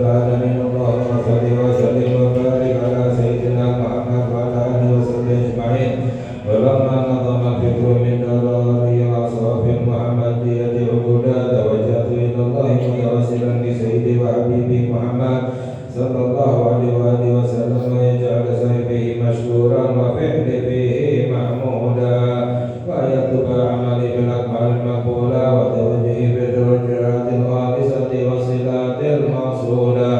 العالمين اللهم صل وسلم وبارك على سيدنا محمد وعلى آله وصحبه أجمعين. ولما نظم الفكر من دراري الأصحاب المحمدية عبودا توجهت إلى الله متوسلا بسيدي وحبيبي محمد صلى الله عليه وآله وسلم يجعل سيفه مشكورا وفعله محمودا ويكتب عملي بالأكمال المقبولة وتوجهي بالدرجات الخالصة والصلات الموصولة.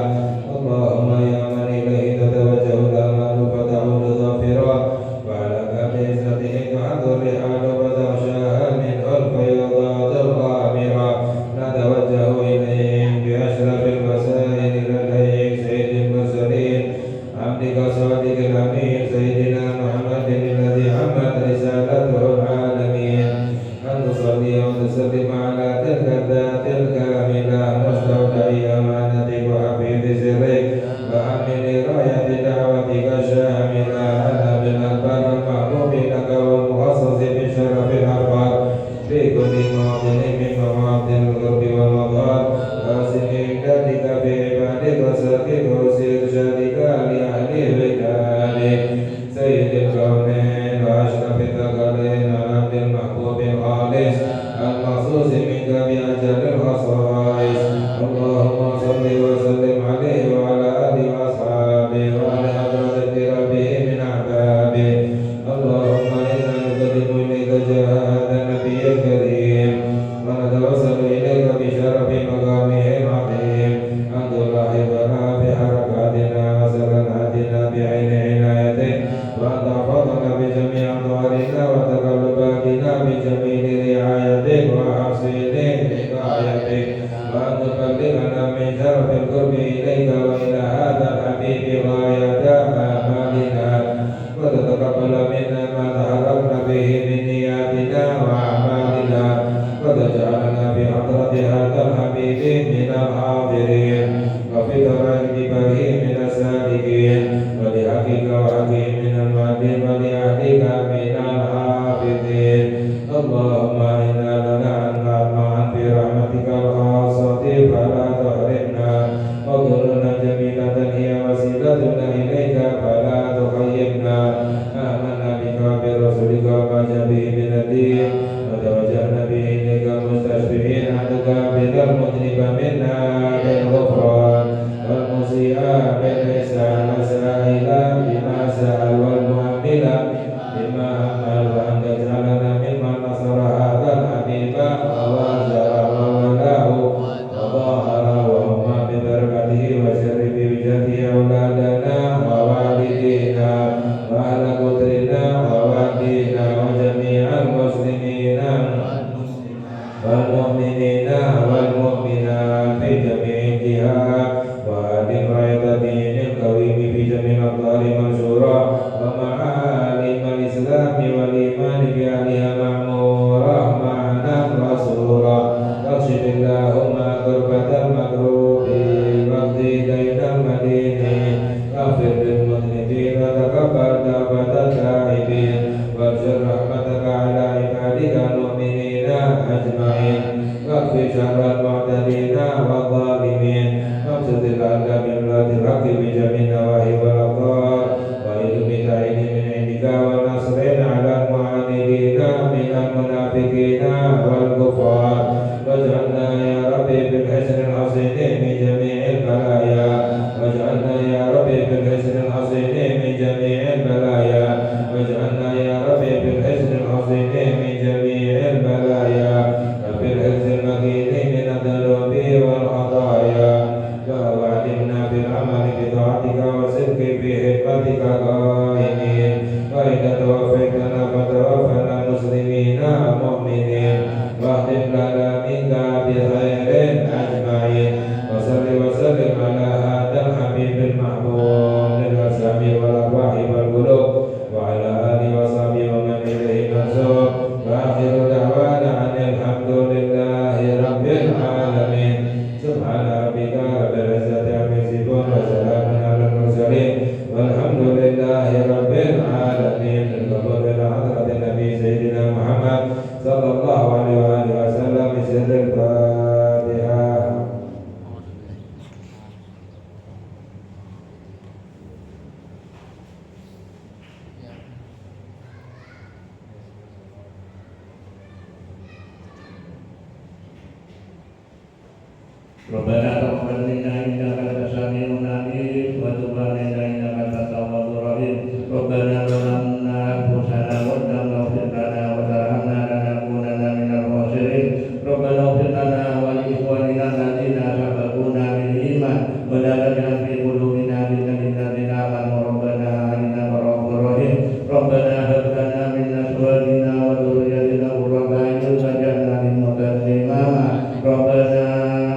اللهم يا من إليه تتوجه الآمال فتعود ظافرا وعلى باب عزته تعد الرحال فتغشاها منه الفيضات الغامرة. نتوجه إليك بأشرف الوسائل لديك سيد المرسلين عبدك صادق الأمين سيدنا محمد الذي عمت رسالته العالمين أن تصلي وتسلم على تلك الذات الكاملة مستودع أمانتك وحفيظ سرك وحامل راية دعوتك الشاملة أنا بالألبان المحبوب لك والمخصص بشرف الأرباب في كل موطن من مواطن القرب والمظهر واسم إمدادك في عبادك وسلكك وإرشادك لأهل رجالك سيد الكونين وأشرف الثقلين العبد المحبوب الخالص المخصوص منك بأجل الخصائص. اللهم صل وسلم عليه وعلى آله وأصحابه وعلى أدرة ربه من أحبابه. اللهم إنا نقدم إليك جاه هذا النبي الكريم ونتوسل إليك بشرف مقامه العظيم أن تلاحظنا بحركاتنا وسكناتنا بعين عنايتك وأن تحفظنا بجميع أموالنا وتقلباتنا بجميل رعايتك وحسين حكايتك وأن تبلغنا من شرف القرب إليك وإلى هذا الحبيب غاية آمالنا وتتقبل منا ما تحركنا به من نياتنا وأعمالنا وتجعلنا في حضرة هذا الحبيب من الحاضرين وفي تراكبه من السالكين ولحقك وحقه من المعدين ولأهلك من الحافظين. اللهم إنا لنا أن معا في رحمتك الخاصة فلا تحرمنا وظلنا جميلة هي وسيلتنا إليك فلا تخيبنا. آمنا بك وبرسولك وما جاء به من الدين وتوجهنا به إليك مستشفعين عنك بذا المذنب منا بالغفران والمسيء بالإحسان سائلا بما سأل والمؤمل بما أمل وأن تجعلنا ممن نصر هذا الحبيب ووازره وولاه وظاهر وهما ببركته وشرف بجده أولادنا ووالدينا وأهل قدرنا ووالدينا وجميع المسلمين والمؤمنين والمؤمنات في جميع الجهات وأدم راية دين القويم في جميع الأقطار منشورا ومعالم الإسلام والإيمان بأهلها معمورة معنا وسرورا. واكشف اللهم كربة المكروبين واقض دين المدينين واغفر للمذنبين وتقبل توبة التائبين وارجع رحمتك على عبادك المؤمنين أجمعين واكفي شر المعتدين والظالمين Rabbana taqabbal minna innaka antas samiul alim wa tub 'alaina innaka antat tawwabur rahim. Rabbana zalamna anfusana wa in lam taghfir lana wa tarhamna lanakunanna minal khasirin. Rabbana ighfir lana wa li ikhwanina alladziina sabaquna bil iman wa la taj'al fi qulubina ghillan lil ladzina amanu rabbana innaka ra'ufur rahim. Rabbana hab lana min azwajina wa dhurriyyatina qurrata a'yun waj'alna lil muttaqina imama. Rabbana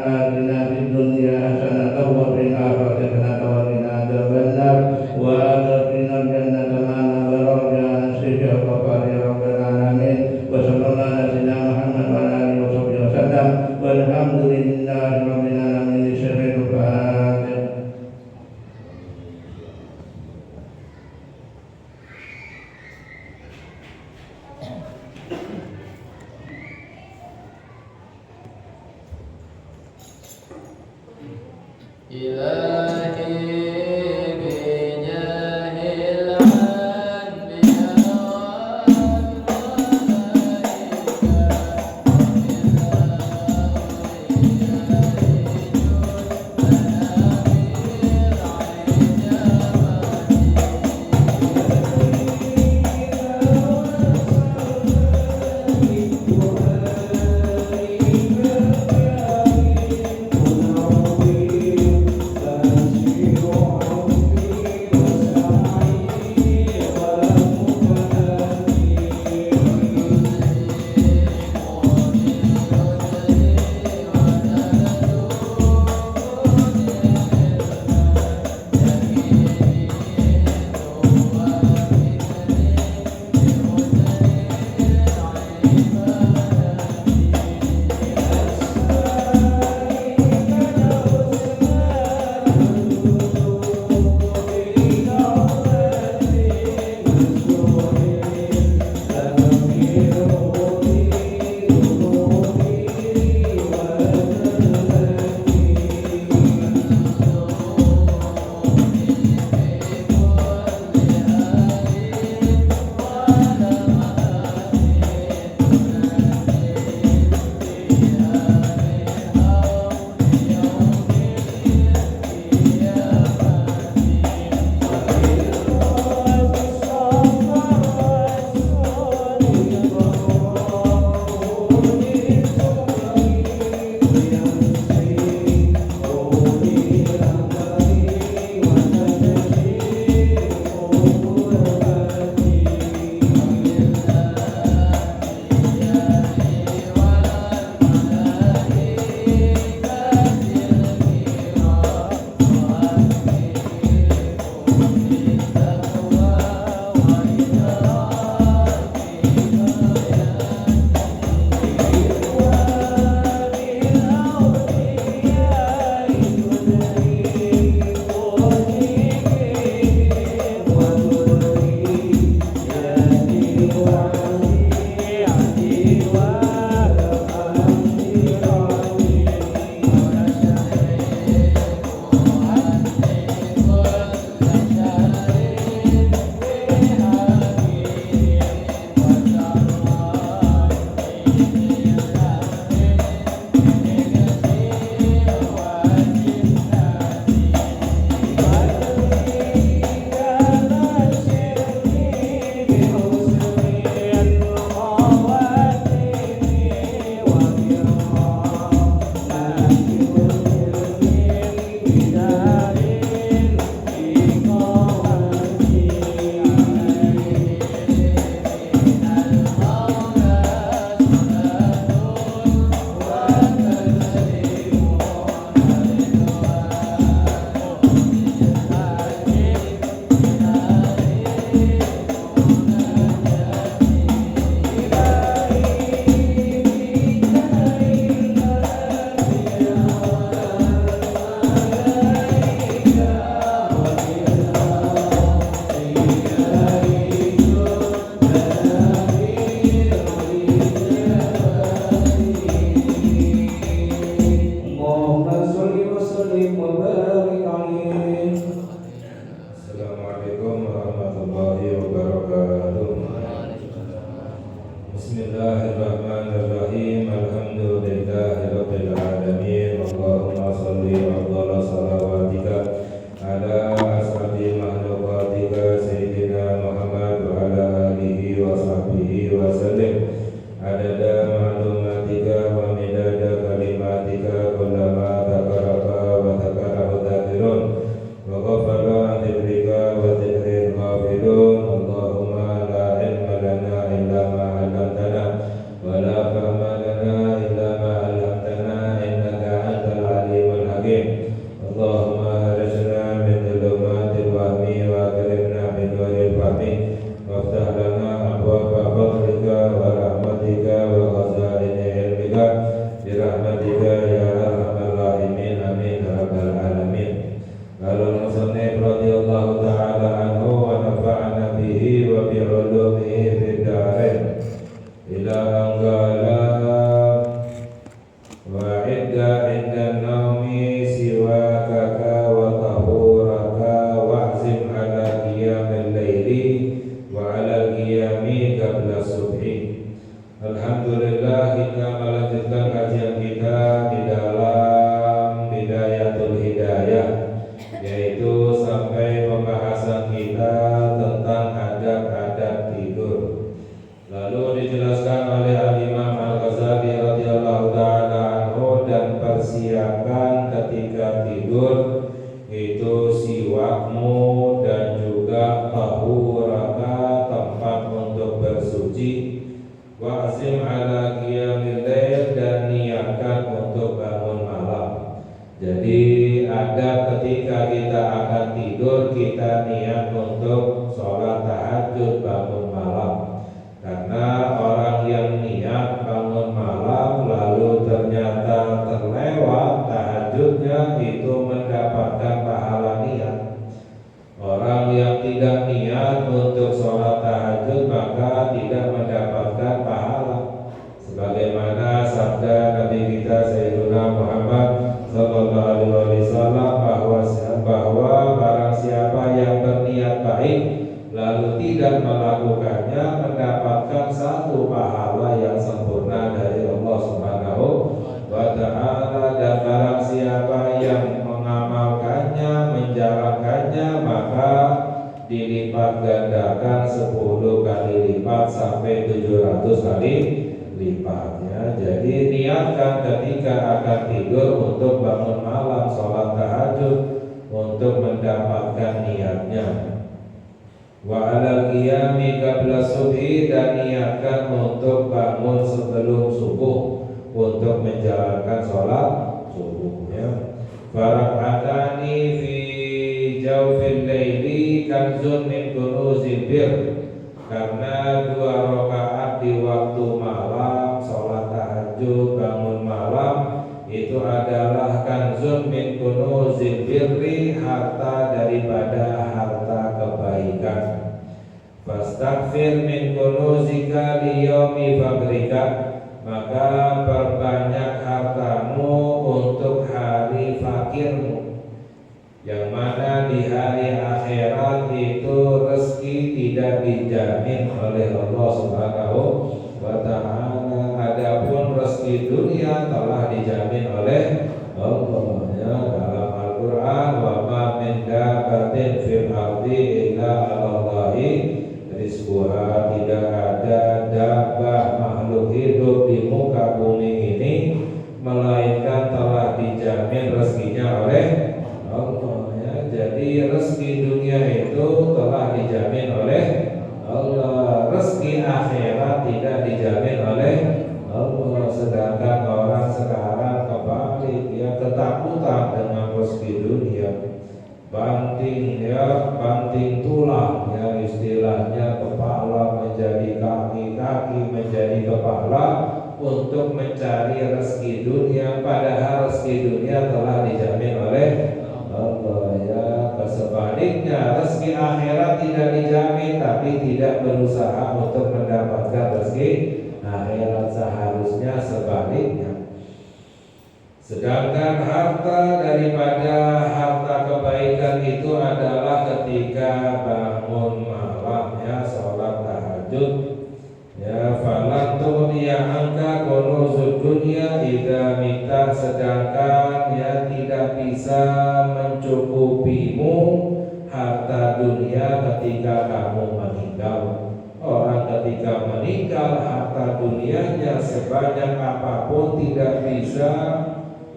atina fid dunya hasanatan wa fil akhirati hasanatan wa qina adzabannar wa adkhilna jannata ma'al abrar ya nasir ya ghafar ya rabbal alamin. Wa sallallahu ala sayyidina Muhammad wa ala alihi wa sahbihi wasallam walhamdulillahi rabbil alamin. Syarihul Fatihah. Ilahi bijahil anbiya wal malaikata اللهم أخرجنا من ظلمات الوهم وأكرمنا بنور الفهم وافتح لنا أبواب فضلك ورحمتك وخزائن علمك برحمتك يا أرحم الراحمين آمين يا رب العالمين. قال المصنف رضي الله تعالى عنه ونفعنا به وبعلومه في الدارين إلى أن قال وعد عند النوم سواكك وطهورك واعزم على قيام الليل وعلى القيام قبل الصبح. Alhamdulillah, kita melanjutkan kajian kita di dalam Bidayatul Hidayah, yaitu sampai pembahasan kita tentang adab-adab tidur. Lalu dijelaskan oleh Al-Imam Al-Ghazali radhiyallahu ta'ala anhu, dan persiapan ketika tidur itu siwakmu dan juga tahuraka, tempat untuk bersuci, wa'zim ala qiyamil lail, dan niatkan untuk bangun malam. Jadi ada ketika kita akan tidur, kita niat untuk sholat tahajud bangun malam. Karena orang yang niat bangun malam lalu ternyata terlewat tahajudnya, itu mendapatkan pahala niat. Orang yang tidak niat untuk sholat tahajud maka tidak mendapatkan pahala. Sebagaimana sabda Nabi kita Sayyiduna Muhammad sallallahu alaihi wasallam bahwa barang siapa yang berniat baik lalu tidak melakukannya mendapatkan satu pahala yang sempurna dari Allah Subhanahu wa ta'ala, dan barang siapa yang mengamalkannya, menjalankannya, maka dilipat gandakan 10 kali lipat sampai 700 kali lipatnya. Jadi niatkan ketika akan tidur untuk bangun malam, sholat tahajud, untuk mendapatkan niatnya. Wa alal qiyami qabla subhi, dan niatkan untuk bangun sebelum subuh untuk menjalankan sholat subuhnya. Farakatani fi jawfil laili kanzun min kunuzil bir, karena 2 rakaat di waktu malam sholat tahajud bangun malam itu adalah kanzun min kunuzil birri, harta daripada harta kebaikan. Fastaghfir min kunuzika liyaumi fakrika, maka perbanyak hartamu untuk hari fakirmu, yang mana di hari akhirat itu rezeki tidak dijamin oleh Allah Subhanahu wa ta'ala. Adapun rezeki dunia telah dijamin oleh Allah, ya, dalam Al-Quran, wa ma min dabbatin fil ardi illa 'alallahi rizquha, tidak ada dabbah makhluk hidup di muka bumi ini melainkan telah dijamin rezekinya oleh Allah, ya. Jadi rezeki dunia itu telah dijamin oleh Allah, rezeki akhirat tidak dijamin oleh Allah. Sedangkan orang sekarang kebalik, ya, ketakutan dengan rezeki dunia, banting, ya, banting tulang, ya, istilahnya kepala menjadi kaki, kaki menjadi kepala untuk mencari rezeki dunia, padahal rezeki dunia telah dijamin oleh Allah, ya. Sebaliknya rezeki akhirat tidak dijamin, tapi tidak berusaha untuk mendapatkan rezeki akhirat, seharusnya sebaliknya. Sedangkan harta daripada harta kebaikan itu adalah ketika bangun malam, ya, sholat tahajud, ya. Falan tughniya anka kunuzud dunya idza mita, sedangkan, ya, tidak bisa mencukupimu harta dunia ketika kamu meninggal. Orang ketika meninggal harta dunianya sebanyak apapun tidak bisa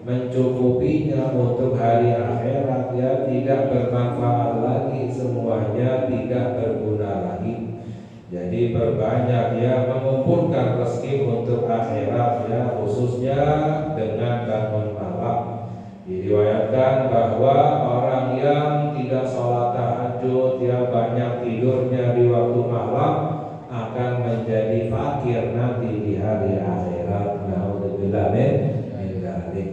mencukupinya untuk hari akhirat, ya, tidak bermanfaat lagi, semuanya tidak berguna lagi. Jadi berbanyak, ya, mengumpulkan rezeki untuk akhirat, ya, khususnya dengan bangun malam. Diriwayatkan bahwa orang yang tidak sholat tahajud, yang banyak tidurnya di waktu malam akan menjadi fakir nanti di hari akhirat. Naudzubillah min dzalik.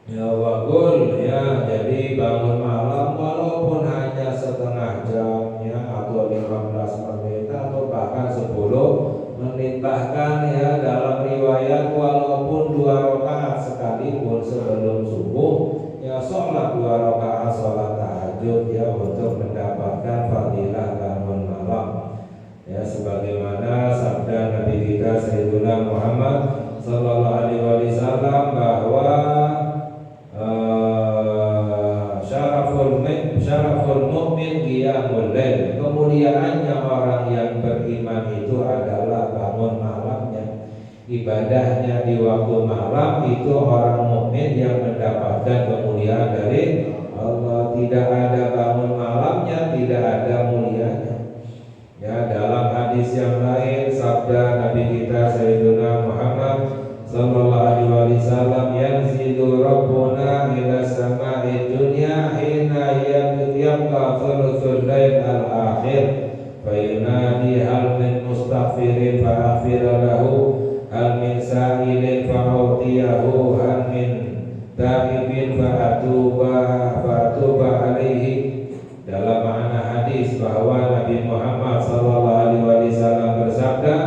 Ya waqul, ya jadi bangun malam walaupun hanya setengah jam ya, atau 15 menit atau bahkan 10 menit, bahkan ya dalam riwayat walaupun 2 rakaat sekalipun sebelum subuh ya, sholat 2 rakaat sholat tahajud ya, untuk mendapatkan fadilah bangun malam ya, sebagaimana sabda Nabi kita Sayyidina Muhammad sallallahu alaihi wasallam bahwa syaraful mu'min qiyamul lail, kemuliaannya orang yang beriman itu adalah bangun malamnya, ibadahnya di waktu malam itu orang mukmin yang mendapatkan kemuliaan dari Allah. Tidak ada bangun malamnya, tidak ada mulianya ya. Dalam hadis yang lain sabda Nabi kita Sayyidina Muhammad sallallahu alaihi wasallam, yanzilu rabbuna ila sama'i dunya hina yabqa thuluthul lail al-akhir fayunadi hal min mustaghfirin fa'aghfir lahu, hal min sa'ilin fa'utiyahu, hal min ta'ibin fa'atuba alaihi. Dalam makna hadis bahwa Nabi Muhammad sallallahu alaihi wasallam bersabda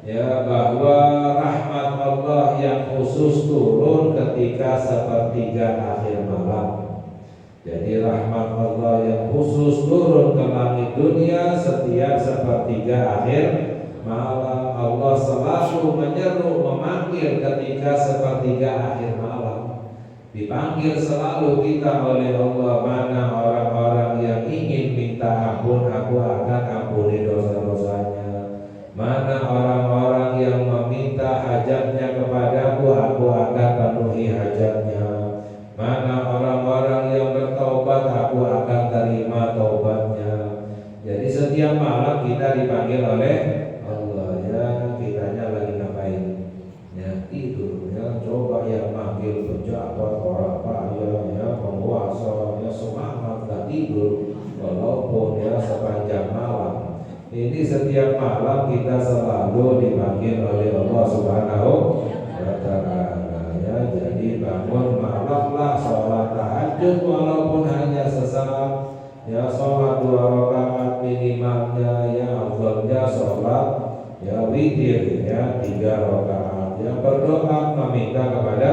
ya, bahwa rahmat Allah yang khusus turun ketika sepertiga akhir malam. Jadi rahmat Allah yang khusus turun ke langit dunia setiap sepertiga akhir malam. Allah selalu menyeru, memanggil ketika sepertiga akhir malam. Dipanggil selalu kita oleh Allah, mana orang-orang yang ingin minta ampun, aku akan ampuni dosa-dosanya. Mana orang-orang yang meminta hajatnya kepadaku, aku akan penuhi hajatnya. Mana orang-orang yang bertaubat, aku akan terima taubatnya. Jadi setiap malam kita dipanggil oleh Allah ya. Kitanya lagi ngapain? Ya tidur ya. Coba yang manggil pejabat, orang kaya ya, penguasa ya, semangat gak tidur walaupun ya sepanjang malam. Ini setiap malam kita selalu dipanggil oleh Allah Subhanahu wa ta'ala ya. Jadi bangun malamlah, sholat tahajud walaupun hanya sesaat ya, sholat 2 rakaat minimalnya ya, afdalnya sholat ya witir ya 3 rakaat ya, berdoa meminta kepada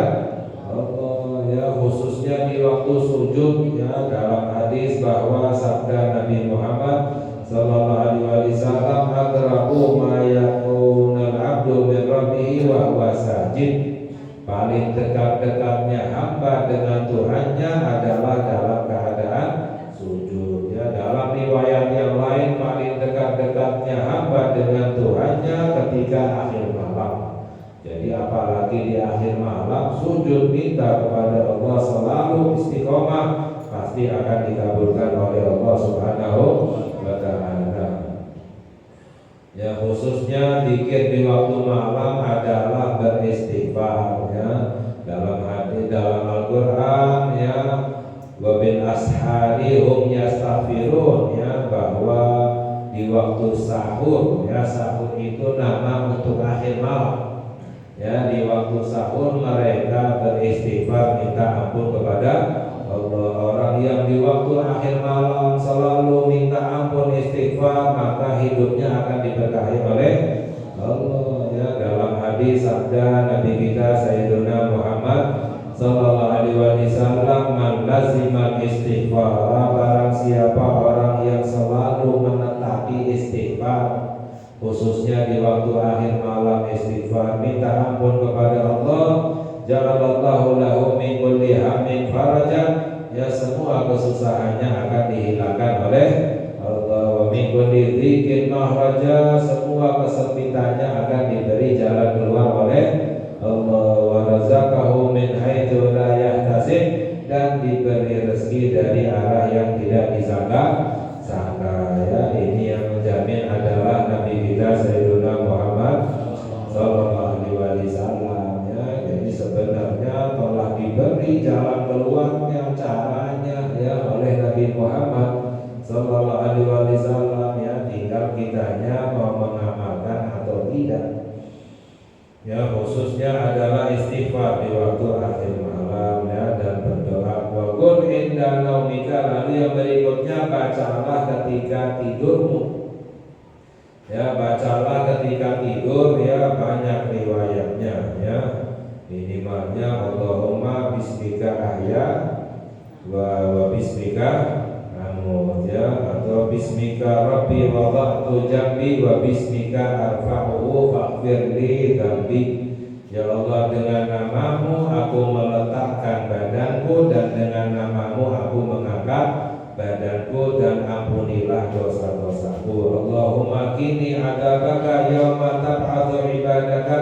Allah ya, khususnya di waktu sujud ya. Dalam hadis bahwa sabda Nabi Muhammad sallallahu alaihi wasallam, adrabu ma yakunul abdu min rabbih wa huwa sajid, paling dekat-dekatnya hamba dengan Tuhannya adalah dalam keadaan sujud ya. Dalam riwayat yang lain, paling dekat-dekatnya hamba dengan Tuhannya ketika akhir malam. Jadi apalagi di akhir malam, sujud minta kepada Allah selalu istiqomah, pasti akan dikabulkan oleh Allah Subhanahu wa ta'ala ya. Khususnya zikir di waktu malam adalah beristighfar ya. Dalam hadis dalam Al-Qur'an ya, wa bil ashari hum yastaghfirun ya, bahwa di waktu sahur ya, sahur itu nama untuk akhir malam ya. Di waktu sahur mereka beristighfar, minta ampun kepada Allah. Orang yang di waktu akhir malam selalu minta ampun, istighfar, maka hidupnya akan diberkahi oleh Allah ya. Dalam hadis sabda Nabi kita Sayyidina Muhammad sallallahu alaihi wasallam, man lazimal istighfar, barang siapa orang yang selalu menetaki istighfar, khususnya di waktu akhir malam istighfar, minta ampun kepada Allah, ja'alallahu lahu min kulli hammin farajan ya, semua kesusahannya akan dihilangkan oleh Allah. Wa min kulli dhikin mahraja, semua kesempitannya akan diberi jalan keluar oleh Allah. Wa razaqahu min haitsu la yahtasib, dan diberi rezeki dari arah yang tidak disangka-sangka ya. Ini yang menjamin adalah Nabi kita Sayyidina Muhammad sallallahu alaihi wasallam ya. Jadi sebenarnya telah diberi jalan keluarnya, caranya ya oleh Nabi Muhammad Sallallahu Alaihi Wasallam. Ya tinggal kitanya mau mengamalkan atau tidak. Ya khususnya adalah istighfar di waktu akhir malam ya, dan berdoa. Wa qul inda naumika, lalu yang berikutnya bacalah ketika tidurmu. Ya bacalah ketika tidur ya, banyak riwayatnya ya. Minimalnya Allahumma bismika ahya wa bismika amut ya, atau bismika rabbi wada'tu jambi wa bismika arfa'uhu faghfirli dzambi. Ya Allah, dengan namamu aku meletakkan badanku, dan dengan namamu aku mengangkat badanku, dan ampunilah dosa-dosaku. Allahumma qini adzabaka yauma tab'atsu ibadaka.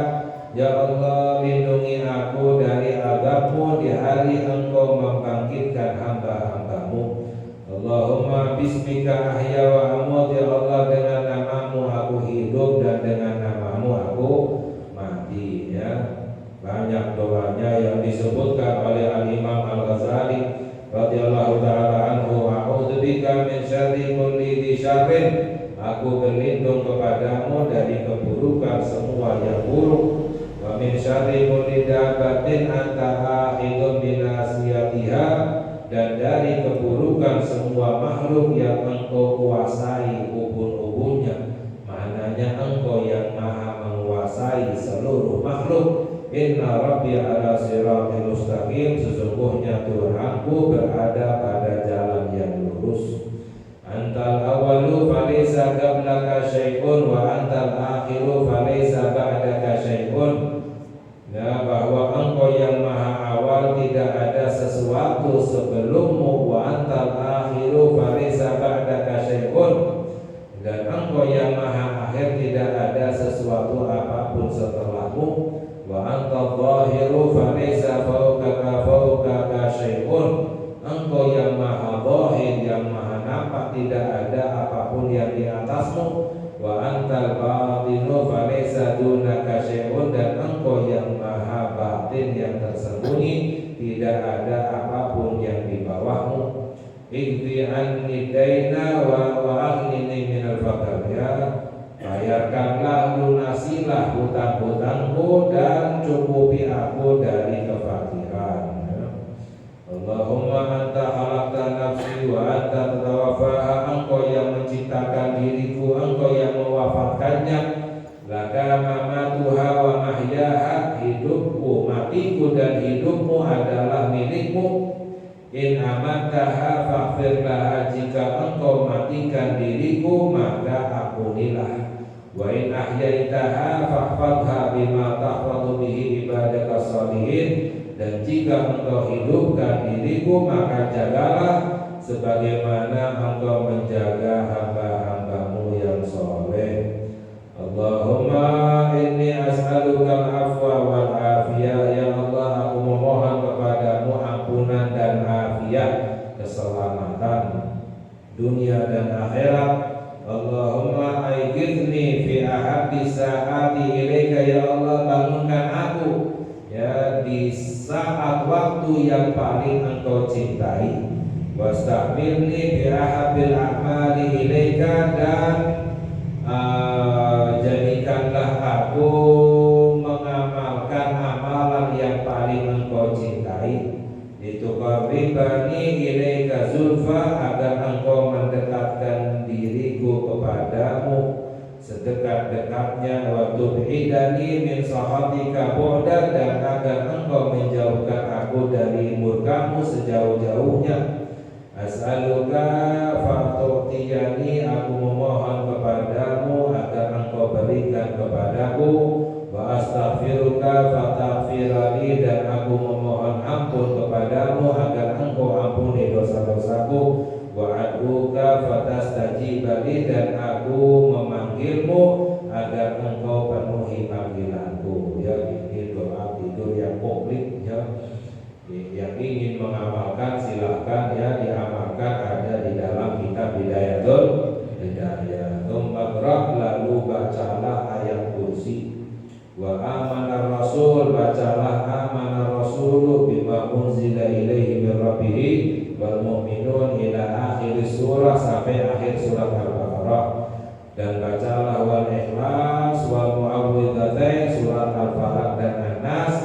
Ya Allah, lindungi aku dari azabmu di hari engkau membangkitkan hamba-hambamu. Allahumma bismika ahya wa amut. Ya Allah, dengan namamu aku hidup, dan dengan namamu aku mati ya. Banyak doanya yang disebutkan oleh Al-Imam Al-Ghazali radhiyallahu ta'ala anhu. A'udzubika min syarri kulli dzi syarrin. Aku berlindung kepadamu dari keburukan semua yang buruk. Wa min syarri kulli dabbatin anta akhidun bi nasiyatiha, dan dari keburukan semua makhluk yang engkau kuasai ubun-ubunnya. Maknanya engkau yang maha menguasai seluruh makhluk. Inna rabbi ala siratil mustaqim, sesungguhnya Tuhanku berada pada jalan yang lurus. Antal awalu falaysa qablaka syai'un wa antal akhiru falaysa ba'daka syai'un. Ya, bahwa engkau yang maha awal, tidak ada sesuatu sebelummu. Wa antal akhiru falaysa ba'daka syai'un, dan engkau yang maha akhir, tidak ada sesuatu apapun setelahmu. Wa antal zahiru falaysa fawqaka syai'un, engkau yang maha zahir, yang maha nampak, tidak ada apapun yang di atasmu. Wa antal batinu falaysa dunaka syai'un, dan engkau yang maha batin, yang tersembunyi, tidak ada apapun yang di bawahmu. Ighfi anni daina wa aghnini minal faqr. Ya, bayarkanlah, lunasilah hutang-hutangku, dan cukupi aku dari kefakiran. Allahumma anta khalaqta nafsi wa anta tatawaffaha, engkau yang menciptakan diriku, engkau yang mewafatkannya. Laka mamatuha wa mahyaha, hidupku, matiku, dan hidupmu adalah milikmu. In amataha faghfir laha, jika engkau matikan diriku maka ampunilah. Wa in ahyaitaha fahfadha bima tahfadhu bihi ibadaka shalihin, dan jika engkau hidupkan diriku maka jagalah sebagaimana engkau menjaga hamba-hambamu yang soleh. Allahumma inni as'aluka al-afwa wal afiyah. Ya Allah, aku memohon kepadamu ampunan dan afiyah, keselamatan dunia dan akhirat. Allahumma aigithni fi ahabbi sa'ati ilaika. Ya Allah, bangunkan aku ya di saat waktu yang paling engkau cintai. Wastaqbilni bi ahabbil a'mali ilaika, dan jadikanlah aku mengamalkan amalan yang paling engkau cintai. Lituqarribani ilaika zulfa, agar engkau mendekatkan diriku kepadamu sedekat-dekatnya. Wa tub'idani min sahatika bu'dan, dan agar engkau menjauhkan aku dari murkamu sejauh-jauhnya. As'aluka fa'tu'tiyani, aku memohon kepadamu agar engkau berikan kepadaku. Wa astaghfiruka fataghfirani, dan aku memohon ampun kepadamu agar engkau ampuni dosa-dosaku. Wa ad'uka fatastajibali, dan aku memanggilmu agar engkau penuhi panggilanku. Ya, ini doa tidur yang komplit ya. Yang ingin mengamalkan silahkan ya diamalkan, ada di dalam kitab Bidayatul Hidayah. Tsumma lalu bacalah ayat kursi. Wa amana rasul, bacalah amana rasulu bima unzila wal mu'minun ila akhir surah sampai akhir surat Al-Baqarah, dan bacalah wal ikhlas wal mu'awwidzatain surat Al-Falaq dan An-Nas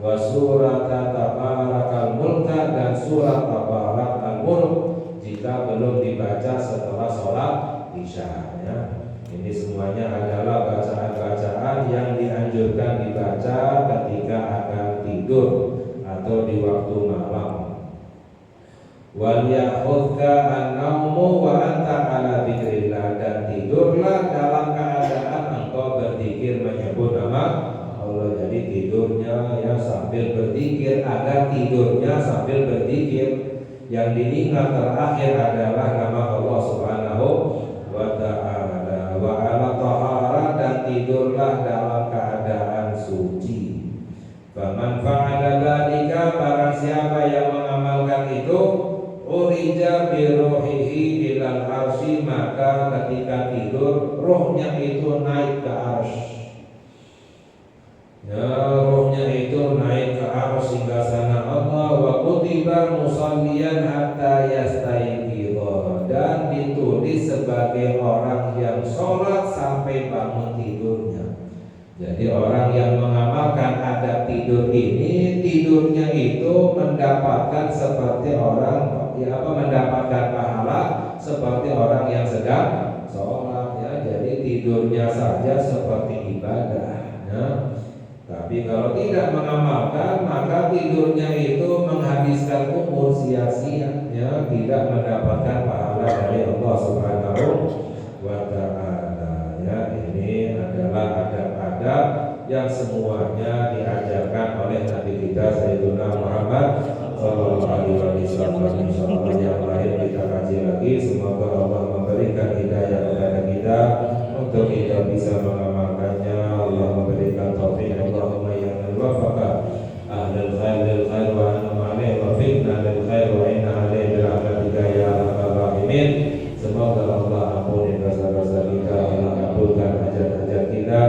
wa surat Tabarakal Mulk dan surat Tabarakal Mulk jika belum dibaca setelah sholat isya ya. Ini semuanya adalah bacaan-bacaan yang dianjurkan dibaca ketika akan tidur atau di waktu malam. Wal ya'khudka an-naumu wa anta ala dzikrillah, dan tidurlah dalam keadaan engkau berzikir menyebut nama Allah. Jadi tidurnya ya sambil berzikir, agar tidurnya sambil berzikir. Yang diingat terakhir adalah nama Allah Subhanahu wa ta'ala. Wa ala taharah, dan tidurlah dalam keadaan suci. Faman fa'ala dzalika, barang siapa yang mengamalkan itu, urija bi ruhihi ilal arsy, maka ketika tidur rohnya itu naik ke arsy. Ya, rohnya itu naik ke arsy hingga sana Allah. Wa kutiba musalliyan hatta yastayqidha, dan ditulis sebagai orang yang sholat sampai bangun tidurnya. Jadi orang yang mengamalkan adab tidur ini, tidurnya itu mendapatkan seperti orang mendapatkan pahala seperti orang yang sedang sholat ya. Jadi tidurnya saja seperti ibadah ya. Tapi kalau tidak mengamalkan, maka tidurnya itu menghabiskan umur sia-sia ya, tidak mendapatkan pahala dari Allah Subhanahu wa ta'ala ya. Ini adalah adab-adab yang semuanya diajarkan oleh Nabi kita Sayyidina Muhammad sallallahu alaihi wasallam. Insyaallah yang lain kita kaji lagi. Semoga Allah memberikan hidayah kepada kita untuk kita bisa mengamalkannya. Allah memberikan taufik. Allahumma ya man wafaqa ahlul khair lil khair wa anhum alaihi wa fitna lil khair wa inna alaihi bi rahmatika ya arhamar rahimin. Semoga Allah ampuni dosa-dosa kita, Allah kabulkan hajat-hajat kita,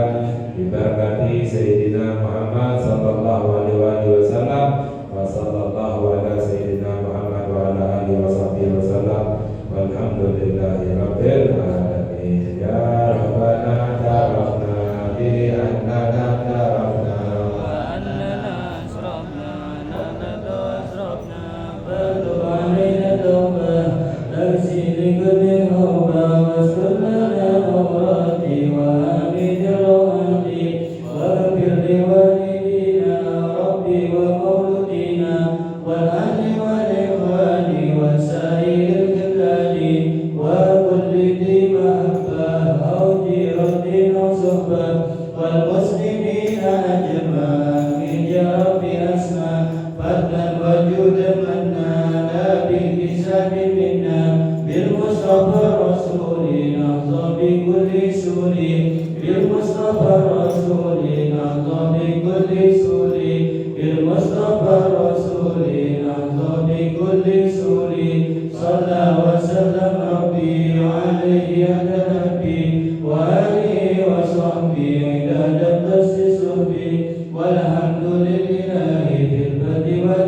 diberkati Sayyidina Muhammad sallallahu alaihi wasallam. Wa sallallahu ala Sayyidina Muhammad wa ala alihi wa sahbihi wasallam. Walhamdulillahi rabbil alamin. Ya Rabbana tarafna bi annana tarafna wa annana asrafna nanadu asrafna fadu alaina tawbah taksiri kulli hawba wa sunnana awrati wa amid rawati wa birri walidina rabbi wa mauludina wal ahli wal ikhwani wa sa'iril kibali wa kulli di mahabbah au jiratin au suhbah wal muslimina ajma'in ya rabbi asma fadlan wa judan manna bil hisabi minna bil mustafa rasulina bi kulli suri bil mustafa rasulina bi kulli suri bil mustafa rasulina bi kulli suri sallallahu wa sallam rabbi alaihi ya nabi wa alihi wa sahbihi dadat tasisubi walhamdulillahi fil badi wa